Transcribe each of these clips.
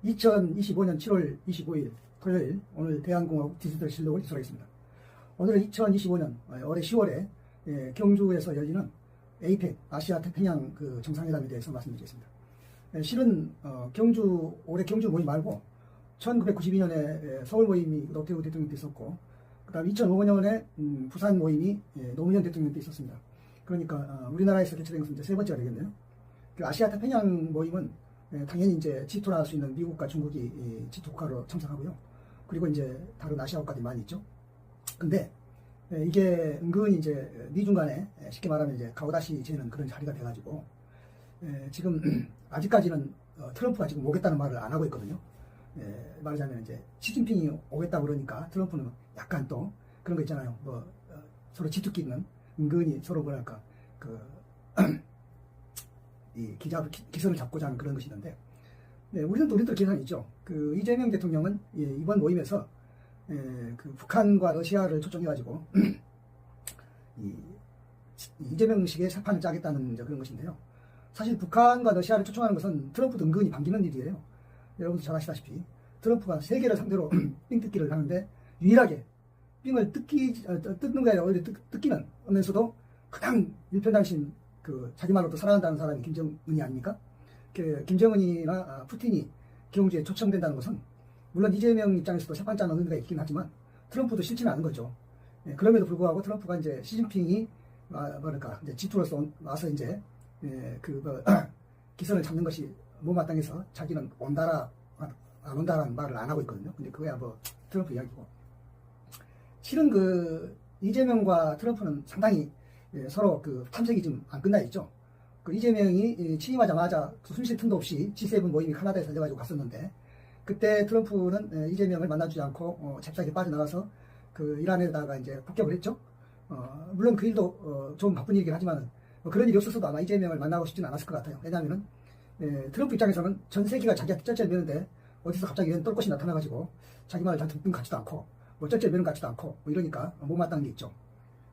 2025년 7월 25일 토요일, 오늘 대한공화국 디지털 실록을 기술하겠습니다. 오늘은 2025년 올해 10월에 경주에서 열리는 에이펙 아시아 태평양 정상회담에 대해서 말씀드리겠습니다. 실은 올해 경주 모임 말고 1992년에 서울 모임이 노태우 대통령 때 있었고, 그 다음 2005년에 부산 모임이 노무현 대통령 때 있었습니다. 그러니까 우리나라에서 개최된 것은 이제 세 번째가 되겠네요. 그 아시아 태평양 모임은 당연히 이제 G2라 할 수 있는 미국과 중국이 G2 국가로 참석하고요. 그리고 이제 다른 아시아 국가들이 많이 있죠. 근데 이게 은근히 이제 미중 간에 쉽게 말하면 이제 가오다시 재는 그런 자리가 돼가지고 지금 아직까지는 트럼프가 지금 오겠다는 말을 안 하고 있거든요. 말하자면 이제 시진핑이 오겠다고 그러니까 트럼프는 약간 또 그런 거 있잖아요. 서로 지투끼는 은근히 서로 뭐랄까 이 기선을 잡고자 하는 그런 것이 있는데, 우리도 계산이 있죠. 이재명 대통령은 이번 모임에서 북한과 러시아를 초청해가지고 이재명식의 사판을 짜겠다는 그런 것인데요. 사실 북한과 러시아를 초청하는 것은 트럼프도 은근히 반기는 일이에요. 여러분도 잘 아시다시피 트럼프가 세계를 상대로 삥 뜯기를 하는데, 유일하게 삥을 뜯는 게 아니라 오히려 뜯기는 하면서도 가장 일편단심 자기 말로도 사랑한다는 사람이 김정은이 아닙니까? 김정은이나 푸틴이 경주에 초청된다는 것은 물론 이재명 입장에서도 세판짜는 의미가 있긴 하지만 트럼프도 싫지는 않은 거죠. 그럼에도 불구하고 트럼프가 이제 시진핑이 이제 G2로서 와서 이제 기선을 잡는 것이 못마땅해서 자기는 온다라 안 온다라는 말을 안 하고 있거든요. 근데 그거야 트럼프 이야기고, 실은 이재명과 트럼프는 상당히 서로 탐색이 좀 안 끝나 있죠. 이재명이 취임하자마자 숨 쉴 틈도 없이 G7 모임이 캐나다에서 열려가지고 갔었는데, 그때 트럼프는 이재명을 만나주지 않고 잽싸게 빠져나가서 이란에다가 이제 폭격을 했죠. 물론 그 일도 좀 바쁜 일이긴 하지만 그런 일이 없었어도 아마 이재명을 만나고 싶지는 않았을 것 같아요. 왜냐하면은 트럼프 입장에서는 전 세계가 자기한테 쩔쩔 매는데 어디서 갑자기 이런 똘것이 나타나가지고 자기 말을 잘 듣는 것 같지도 않고 쩔쩔 매는 것 같지도 않고 이러니까 못마땅한 게 있죠.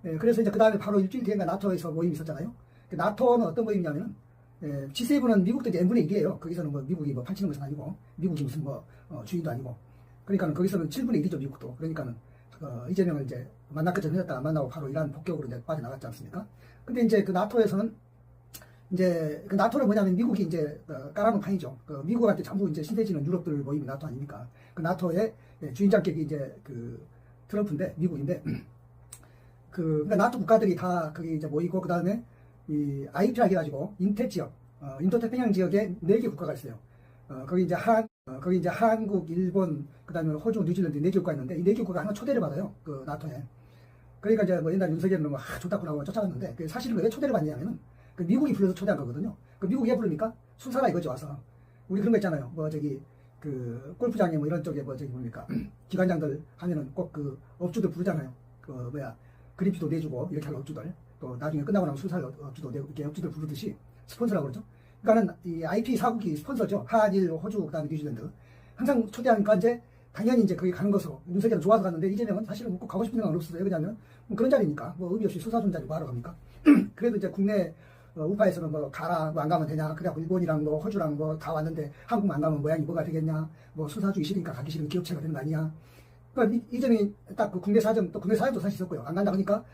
그래서 이제 그 다음에 바로 일주일 뒤인가 나토에서 모임이 있었잖아요. 나토는 어떤 모임이냐면은 G7은 미국도 이제 n분의 1이에요. 거기서는 미국이 판치는 것은 아니고, 미국이 무슨 주인도 아니고, 그러니까는 거기서는 7분의 1이죠, 미국도. 그러니까는 이재명을 이제 만났기 전에 했다가 만나고 바로 이란 폭격으로 이제 빠져나갔지 않습니까? 근데 이제 나토에서는 이제 나토는 뭐냐면 미국이 이제 깔아놓은 판이죠. 미국한테 전부 이제 신세지는 유럽들 모임이 나토 아닙니까? 나토의 주인장격이 이제 트럼프인데, 미국인데, 그러니까 나토 국가들이 다 거기 이제 모이고, 그 다음에 이 IP라 해가지고 인태 지역, 인도태평양 지역에 4개 국가가 있어요. 거기 이제 한국, 일본, 그 다음에 호주, 뉴질랜드 4개 국가가 있는데, 이 4개 국가가 하나 초대를 받아요. 나토에. 그러니까 이제 옛날 윤석열은 좋다고 쫓아갔는데, 사실은 왜 초대를 받냐면은 미국이 불러서 초대한 거거든요. 미국이 왜 부릅니까? 순사가 이거죠, 와서. 우리 그런 거 있잖아요. 골프장에 이런 쪽에 뭡니까? 기관장들 하면은 꼭 업주들 부르잖아요. 그린피도 내주고 이렇게 할 업주들, 또 나중에 끝나고 나면 수살 업주도 내고, 이렇게 업주들 부르듯이 스폰서라고 그러죠. 그러니까는 이 IP 사국이 스폰서죠. 한일, 호주, 그 다음에 뉴질랜드. 항상 초대하니까 이제 당연히 이제 거기 가는 것으로, 윤석열은 좋아서 갔는데 이재명은 사실은 꼭 가고 싶은 생각은 없었어요. 왜냐면 그런 자리니까 의미 없이 수사 준 자리 뭐하러 갑니까? 그래도 이제 국내 우파에서는 가라, 안 가면 되냐, 그래갖고 일본이랑 호주랑 다 왔는데 한국만 안 가면 모양이 뭐가 되겠냐, 수사 주기 싫으니까 가기 싫으면 기업체가 되는 거 아니냐. 그러니까 이재명이 딱 국내 사정도 사실 있었고요. 안 간다 하니까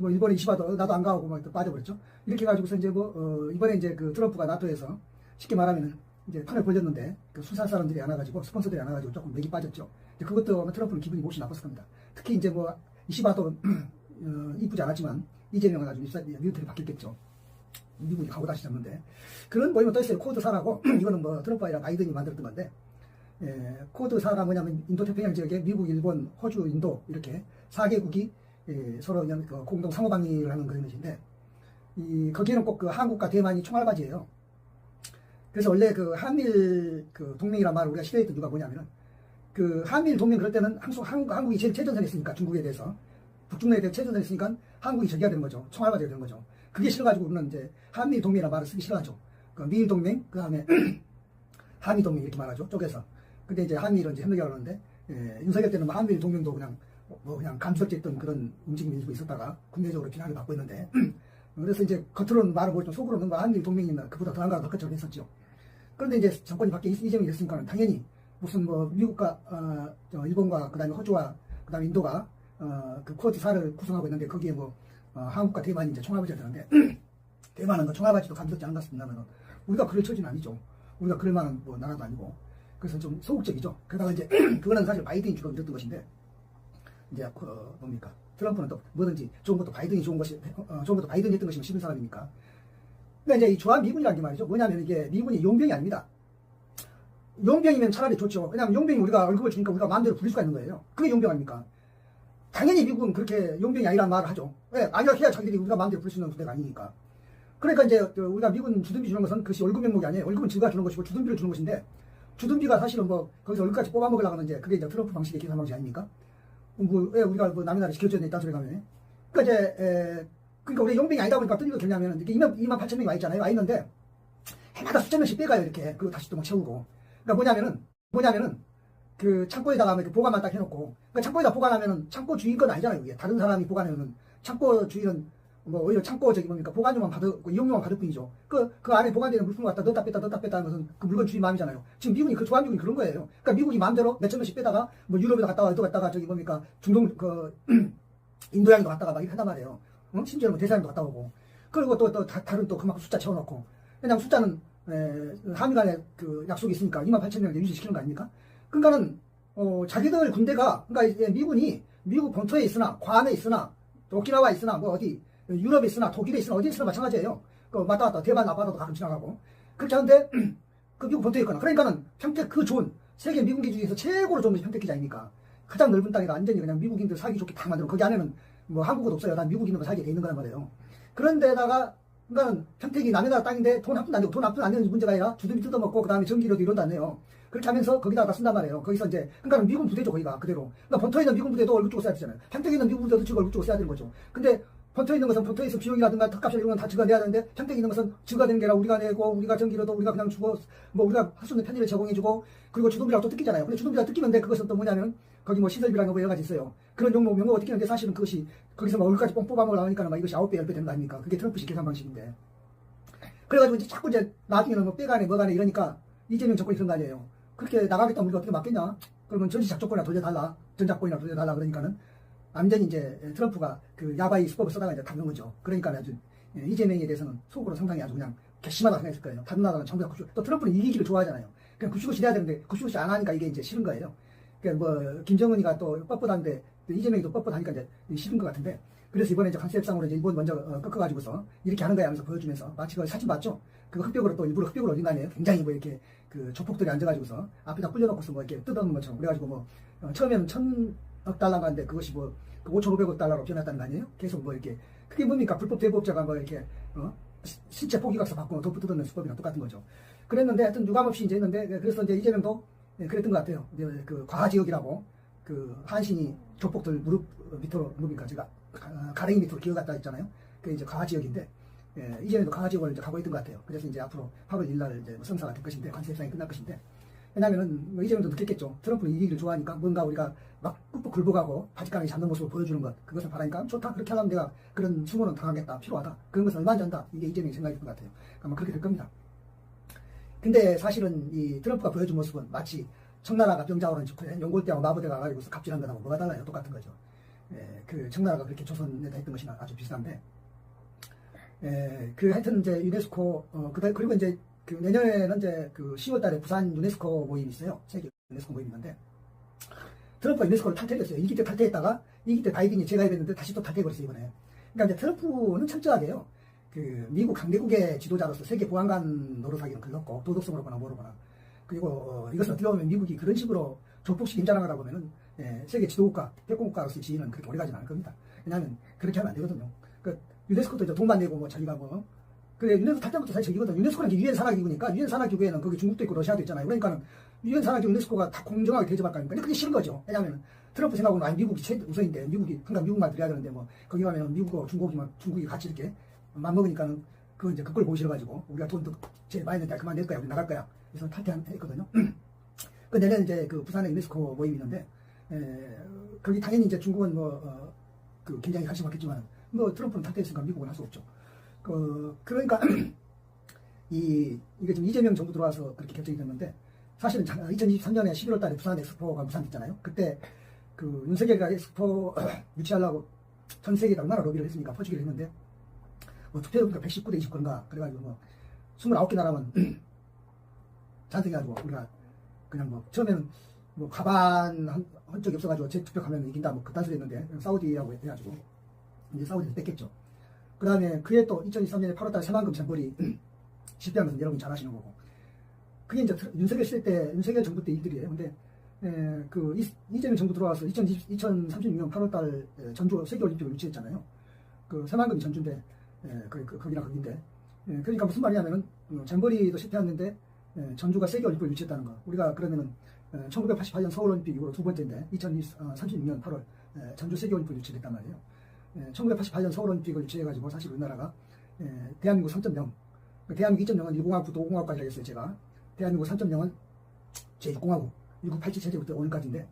일본에 이시바도 나도 안 가고 또 빠져버렸죠. 이렇게 해가지고서 이제 이번에 이제 트럼프가 나토에서 쉽게 말하면 이제 판을 벌렸는데 수사 사람들이 안 와가지고, 스폰서들이 안 와가지고 조금 맥이 빠졌죠. 그것도 아마 트럼프는 기분이 몹시 나빴을 겁니다. 특히 이제 이시바도 이쁘지 않았지만 이재명은 아주 미우털이 바뀌었겠죠. 미국이 가고 다시 잡는데, 그런 모임은 또 있어요. 코드사라고. 이거는 트럼프가 아니라 바이든이 만들었던 건데, 코드사가 뭐냐면 인도태평양 지역에 미국, 일본, 호주, 인도 이렇게 4개국이 서로 그냥 공동 상호방위를 하는 그런 것인데, 거기에는 꼭 한국과 대만이 총알바지예요. 그래서 원래 한일 동맹이란 말을 우리가 싫어했던 이유가 뭐냐면은 한일 동맹 그럴 때는 한국이 제일 최전선했으니까, 중국에 대해서 북중로에 대해 최전선했으니까 한국이 저기가 되는 거죠. 총알바지가 되는 거죠. 그게 싫어가지고 우리는 이제 한일 동맹이라는 말을 쓰기 싫어하죠. 미일 동맹, 그 다음에 한일 동맹 이렇게 말하죠, 쪼개서. 근데 이제 한미일은 이제 협력이라고 하는데, 윤석열 때는 한미일 동맹도 그냥 감수적지했던 그런 움직임이 일고 있었다가 국내적으로 비난을 받고 있는데, 그래서 이제 겉으로는 말을 모르지만 속으로는 한미일 동맹이나 그보다 더한 거가 더 것처럼 했었죠. 그런데 이제 정권이 바뀌어 이재명이 됐으니까 당연히 무슨 뭐 미국과 일본과 그다음에 호주와 그다음에 인도가 그 쿼드 4를 구성하고 있는데 거기에 뭐 한국과 대만이 이제 총합을 해야 되는데 대만은 그 총합할지도 감지되지 않은 것 같습니다만 우리가 그럴 처지는 아니죠. 우리가 그럴 만한 뭐 나라도 아니고 그래서 좀 소극적이죠. 게다가 이제 그거는 사실 바이든이 주로 밀었던 것인데 이제 뭡니까 트럼프는 또 뭐든지 좋은 것도 바이든이 좋은 것도 바이든이 했던 것이면 싫은 사람이니까. 그러니까 이제 이 조합 미군이라는 게 말이죠. 뭐냐면 이게 미군이 용병이 아닙니다. 용병이면 차라리 좋죠. 왜냐하면 용병이 우리가 월급을 주니까 우리가 마음대로 부릴 수가 있는 거예요. 그게 용병 아닙니까? 당연히 미국은 그렇게 용병이 아니라는 말을 하죠. 왜? 아니라 해야 자기들이 우리가 마음대로 부릴 수 있는 부대가 아니니까. 그러니까 이제 우리가 미군 주둔비 주는 것은 그것이 월급 명목이 아니에요. 월급은 지가 주는 것이고 주둔비를 주는 것인데 주둔비가 사실은 뭐 거기서 월급까지 뽑아먹으려고 하는 이제 그게 이제 트럼프 방식의 계산 방식 아닙니까? 왜 우리가 뭐 남의 나라에 지켜줘야 되겠다 소리 가면. 그러니까 이제 그러니까 우리 용병이 아니다 보니까 어떤 일이 되냐면 이렇게 2만 8천 명이 와 있잖아요. 와 있는데 해마다 수천 명씩 빼가요 이렇게. 그리고 다시 또 막 채우고. 그러니까 뭐냐면은 그 창고에다가 이렇게 보관만 딱 해놓고 그러니까 창고에다 보관하면은 창고 주인 건 아니잖아요. 이게 다른 사람이 보관하면은 창고 주인은 뭐 오히려 창고 뭡니까 보관료만 받고 이용료만 받을 뿐이죠. 그 안에 보관되는 물품을 갖다 넣었다 뺐다 하는 것은 그 물건 주인 마음이잖아요. 지금 미군이 그 조합 미군이 그런 거예요. 그러니까 미국이 마음대로 몇천 명씩 빼다가 뭐 유럽에도 갔다가 또 갔다가 뭡니까 중동 인도양도 갔다가 막 이렇게 한단 말이에요. 심지어는 뭐 대사령도 갔다 오고 그리고 또 다른 또 그만큼 숫자 채워놓고 왜냐면 숫자는 한미 간에 그 약속이 있으니까 2만 8천 명을 유지시키는 거 아닙니까? 그러니까는 자기들 군대가 그러니까 미군이 미국 본토에 있으나 괌에 있으나 오키나와에 있으나 뭐 어디 유럽에 있으나 독일에 있으나 어디에 있으나 마찬가지예요. 그 왔다 갔다 대만 앞바다도 가끔 지나가고 그렇게 하는데 그 미국 본토에 있거나 그러니까는 평택 그 좋은 세계 미군기 중에서 최고로 좋은 것이 평택 기지 아닙니까? 가장 넓은 땅에다 완전히 그냥 미국인들 살기 좋게 다 만들어 거기 안에는 뭐 한국어도 없어요. 난 미국인들만 살게 돼 있는 거란 말이에요. 그런데다가 그러니까 평택이 남의 나라 땅인데 돈 한 푼도 안 내고 돈 한 푼 안 내는 문제가 아니라 주둔비 뜯어먹고 그 다음에 전기료도 이런도 안 내요. 그렇게 하면서 거기다가 쓴단 말이에요. 거기서 이제 그러니까 미군 부대죠 거기가 그대로. 그러니까 본토에 있는 미군 부대도 얼굴 쪽으로 써야 되잖아요. 평택에 있는 미군 부대도 지금 얼굴 쪽으로 써야 되는 거죠. 근데 본토에 있는 것은 본토에서 비용이라든가 턱값이나 이런 건 다 지가 내야 되는데 평택에 있는 것은 지가 되는 게 아니라 우리가 내고 우리가 전기료도 우리가 그냥 주고 뭐 우리가 할 수 있는 편의를 제공해주고 그리고 주둔비라고 또 뜯기잖아요. 근데 주둔비가 뜯기는데 그것은 또 뭐냐면 거기 뭐 시설비라는 거 여러 가지 있어요. 그런 명목가 뜯기는데 사실은 그것이 거기서 막 얼굴까지 뽕 뽑아먹으려니까 막 이것이 9배 10배 되는 거 아닙니까? 그게 트럼프식 계산 방식인데. 그래가지고 이제 자꾸 이제 나중에는 뭐 빼가네 뭐가네 이러니까 이재명 정권이 그런 거 아니에요. 그렇게 나가겠다면 우리가 어떻게 맞겠냐? 그러면 전시 작전권이나 돌려달라. 전작권이나 돌려달라 그러니까는 완전히 이제 트럼프가 그 야바이 수법을 쓰다가 이제 당한 거죠. 그러니까 아주 이재명에 대해서는 속으로 상당히 아주 그냥 괘씸하다고 생각했을 거예요. 다른 나라는 전부 다 또 트럼프는 이기기를 좋아하잖아요. 그냥 굿슈굿이 돼야 되는데 굿슈굿이 안 하니까 이게 이제 싫은 거예요. 그러니까 뭐 김정은이가 또 뻣뻣한데 이재명이 또 뻣뻣하니까 이제 싫은 것 같은데 그래서 이번에 이제 컨셉상으로 이제 일본 먼저 꺾어가지고서 이렇게 하는 거야 하면서 보여주면서 마치 그 사진 봤죠? 그거 흑벽으로 또 일부러 흑벽으로 올린 거 아니에요? 굉장히 뭐 이렇게 그 조폭들이 앉아가지고서 앞에다 꿀려놓고서 뭐 이렇게 뜯어놓는 것처럼 그래가지고 뭐 처음에는 1,000억 달러가 하는데 그것이 뭐 5,500억 달러로 변했다는 거 아니에요? 계속 뭐 이렇게 그게 뭡니까? 불법 대부업자가 뭐 이렇게 실제 포기각서 바꾸고 도프 뜯어내는 수법이랑 똑같은 거죠. 그랬는데 하여튼 유감없이 이제 했는데 그래서 이제 이재명도 그랬던 것 같아요. 그 과하지역이라고 그 한신이 조폭들 무릎 밑으로 뭡니까 제가 가랭이 밑으로 기어갔다 했잖아요. 그게 이제 과하지역인데 이재명도 과하지역을 이제 가고 있던 것 같아요. 그래서 이제 앞으로 8월 1일 이제 성사가 될 것인데 관세 협상이 끝날 것인데 왜냐면은 뭐 이재명도 느꼈겠죠. 트럼프는 이기기를 좋아하니까 뭔가 우리가 막 꾹꾹 굴복하고 바지가랑이 잡는 모습을 보여주는 것 그것을 바라니까 좋다 그렇게 하려면 내가 그런 수모는 당하겠다 필요하다 그런 것을 얼마 전다 이게 이재명의 생각일 것 같아요. 아마 그렇게 될 겁니다. 근데 사실은 이 트럼프가 보여준 모습은 마치 청나라가 병자호란 직후에 용골대하고 마부대가 가지고서 갑질한 것하고 뭐가 달라요? 똑같은 거죠. 그 청나라가 그렇게 조선에다 했던 것이나 아주 비슷한데 그 하여튼 이제 유네스코 그리고 이제 그 내년에는 이제 그 10월달에 부산 유네스코 모임이 있어요. 세계 유네스코 모임이 있는데 트럼프가 유네스코를 탈퇴했어요. 1기 때 탈퇴했다가 2기 때 바이든이 재가입했는데 다시 또 탈퇴해버렸어요 이번에. 그러니까 이제 트럼프는 철저하게요. 그 미국 강대국의 지도자로서 세계 보안관 노릇하기는 글렀고 도덕성으로 보나 뭐로거나 그리고 이것은 어떻게 보면 미국이 그런 식으로 조폭식 임자랑하다 보면은 세계 지도국가 패권국가로서의 지위는 그렇게 오래가지는 않을 겁니다. 왜냐하면 그렇게 하면 안 되거든요. 그 유네스코도 이제 돈만 내고 뭐 자기가 뭐 그래 유네스코 탈퇴한 것도 사실 저기거든. 유네스코는 유엔 산하기구니까 유엔 산하기구에는 거기 중국도 있고 러시아도 있잖아요. 그러니까는 유엔 산하기구 유네스코가 다 공정하게 대접할 거 아닙니까? 근데 그게 싫은 거죠. 왜냐하면 트럼프 생각으로는 아니 미국이 최우선인데 미국이 항상 미국말 들어야 되는데 뭐 거기 가면 미국하고 중국이 같이 이렇게 맞먹으니까는 그 이제 그걸 보기 싫어가지고 우리가 돈도 제일 많이 냈다 그만 낼 거야 우리 나갈 거야 그래서 탈퇴했거든요. 그 내년 이제 그 부산에 유네스코 모임이 있는데 거기 당연히 이제 중국은 그 굉장히 관심 받겠지만 뭐 트럼프는 탈퇴했으니까 미국은 할 수 없죠. 그러니까 이게 지금 이재명 정부 들어와서 그렇게 결정이 됐는데, 사실은 2023년에 11월 달에 부산 엑스포가 무산됐잖아요. 그때 그 윤석열이가 엑스포 유치하려고 전 세계가 얼마나 로비를 했으니까 퍼주기를 했는데, 뭐 투표율가 119대 29인가 그래가지고 뭐 29개 나라만 찬성해가지고 우리가 그냥 뭐 처음에는 뭐 가반 한 적이 없어가지고 제 투표 가면 이긴다 뭐 그딴 소리 했는데, 사우디라고 해가지고 이제 사우디에서 뺏겼죠. 그 다음에 그해 또 2023년에 8월달 새만금 잼버리 실패한 것은 여러분 잘 아시는 거고, 그게 이제 윤석열 시대 때, 윤석열 정부 때 일들이에요. 근데 그 이재명 정부 들어와서 2036년 8월달 전주 세계올림픽을 유치했잖아요. 그 새만금이 전주인데, 거기랑 거긴데, 그러니까 무슨 말이냐면은 잼버리도 실패했는데 전주가 세계올림픽을 유치했다는 거. 우리가 그러면은 1988년 서울올림픽 이후로 두 번째인데 2036년 8월 전주 세계올림픽을 유치했단 말이에요. 1988년 서울올림픽을 유치해가지고 사실 우리나라가 대한민국 3.0, 대한민국 2.0은 1공화국부터 5공화국까지 하겠어요. 제가 대한민국 3.0은 제6공화국 1987 체제부터 오늘까지인데,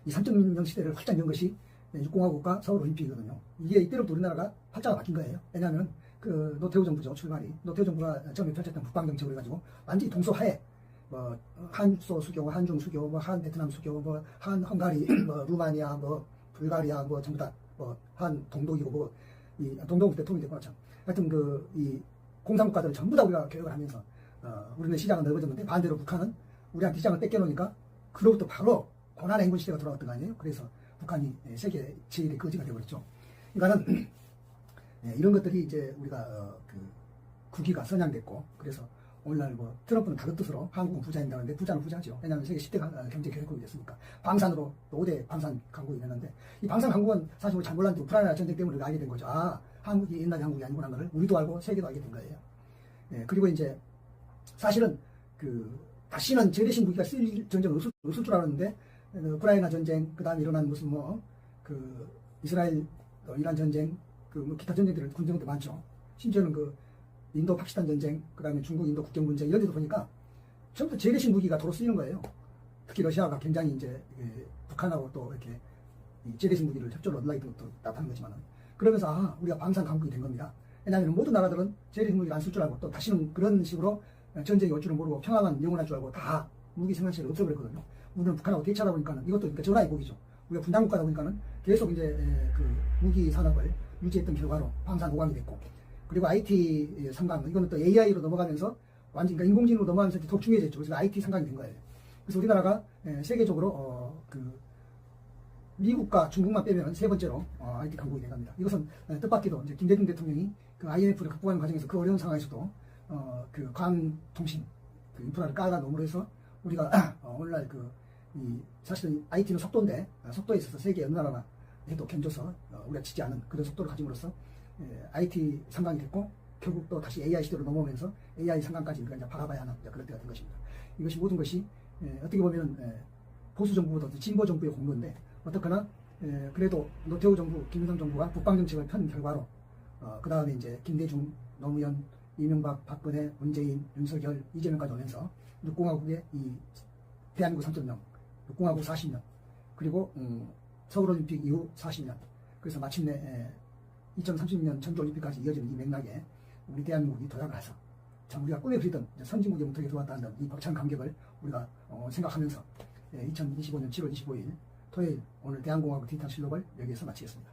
이 3.0 시대를 활짝 연 것이 6공화국과 서울올림픽이거든요. 이게 이때로부터 우리나라가 팔자가 바뀐 거예요. 왜냐하면 그 노태우 정부죠, 출발이. 노태우 정부가 처음에 펼쳤던 북방정책을 가지고 완전히 동서하에 뭐 한소 수교, 한중 수교, 뭐 한 베트남 수교, 뭐 한 헝가리, 뭐 루마니아, 뭐 불가리아, 뭐 전부 다 뭐 한 동독이고, 뭐 이 동독 때 통일이 됐구나 참. 하여튼 그 이 공산국가들을 전부 다 우리가 교육을 하면서 우리는 시장은 넓어졌는데, 반대로 북한은 우리한테 시장을 뺏겨놓으니까 그로부터 바로 고난의 행군 시대가 돌아왔던 거 아니에요. 그래서 북한이 세계 제1의 거지가 되어버렸죠. 그러니까는 이런 것들이 이제 우리가 그 국위가 선양됐고, 그래서 오늘날 뭐 트럼프는 다른 뜻으로 한국은 부자인다는데, 부자는 부자죠. 왜냐하면 세계 10대 경제 교역국이 됐으니까. 방산으로 5대 방산 강국이 됐는데, 이 방산 강국은 사실 우리 잘 몰랐는데 우크라이나 전쟁 때문에 우리가 알게 된 거죠. 아, 한국이 옛날에 한국이 아니구나 하는 걸 우리도 알고 세계도 알게 된 거예요. 그리고 이제 사실은 그 다시는 재래식 무기가 쓸 전쟁은 없을 줄 알았는데, 우크라이나 전쟁, 그 다음에 일어난 무슨 뭐 그 이스라엘 이란 전쟁, 그 뭐 기타 전쟁들은 군정도 많죠. 심지어는 그 인도 파키스탄 전쟁, 그 다음에 중국 인도 국경 문제, 이런 데도 보니까 전부 재래식 무기가 도로 쓰이는 거예요. 특히 러시아가 굉장히 이제 북한하고 또 이렇게 재래식 무기를 협조를 얻으려고 또 나타난 거지만, 그러면서 아, 우리가 방산 강국이 된 겁니다. 왜냐하면 모든 나라들은 재래식 무기를 안 쓸 줄 알고, 또 다시는 그런 식으로 전쟁이 올 줄은 모르고 평화만 영원할 줄 알고 다 무기 생산실을 없애버렸거든요. 우리는 북한하고 대치하다 보니까는 이것도 그러니까 전화의 곡이죠. 우리가 분단국가다 보니까는 계속 이제 그 무기 산업을 유지했던 결과로 방산 호강이 됐고, 그리고 IT 상강, 이거는 또 AI로 넘어가면서 완전 그러니까 인공지능으로 넘어가면서 더 중요해졌죠. 그래서 IT 상강이 된 거예요. 그래서 우리나라가 세계적으로 그 미국과 중국만 빼면 세 번째로 IT 강국이 돼갑니다. 이것은 뜻밖에도 이제 김대중 대통령이 그 IMF를 극복하는 과정에서 그 어려운 상황에서도 그 광통신 그 인프라를 깔아 놓음으로 해서 우리가 오늘날 사실은 IT는 속도인데, 속도에 있어서 세계 어느 나라나 해도 견줘서 우리가 지지 않은 그런 속도를 가짐으로써 IT 상강이 됐고, 결국 또 다시 AI 시대로 넘어오면서 AI 상강까지 우리가 이제 바라봐야 하는 그런 때가 된 것입니다. 이것이 모든 것이 어떻게 보면 보수 정부보다 진보 정부의 공로인데, 어떻거나 그래도 노태우 정부, 김대중 정부가 북방 정책을 편 결과로 그 다음에 이제 김대중, 노무현, 이명박, 박근혜, 문재인, 윤석열, 이재명까지 오면서 6공화국의 이 대한민국 3.0, 6공화국 40년, 그리고 서울올림픽 이후 40년, 그래서 마침내 2030년 전주올림픽까지 이어지는 이 맥락에 우리 대한민국이 도약을 해서 참 우리가 꿈에 그리던 선진국의 무턱에 들어왔다는 이 벅찬 감격을 우리가 생각하면서 2025년 7월 25일 토요일 오늘 대한공화국 디지털 실록을 여기에서 마치겠습니다.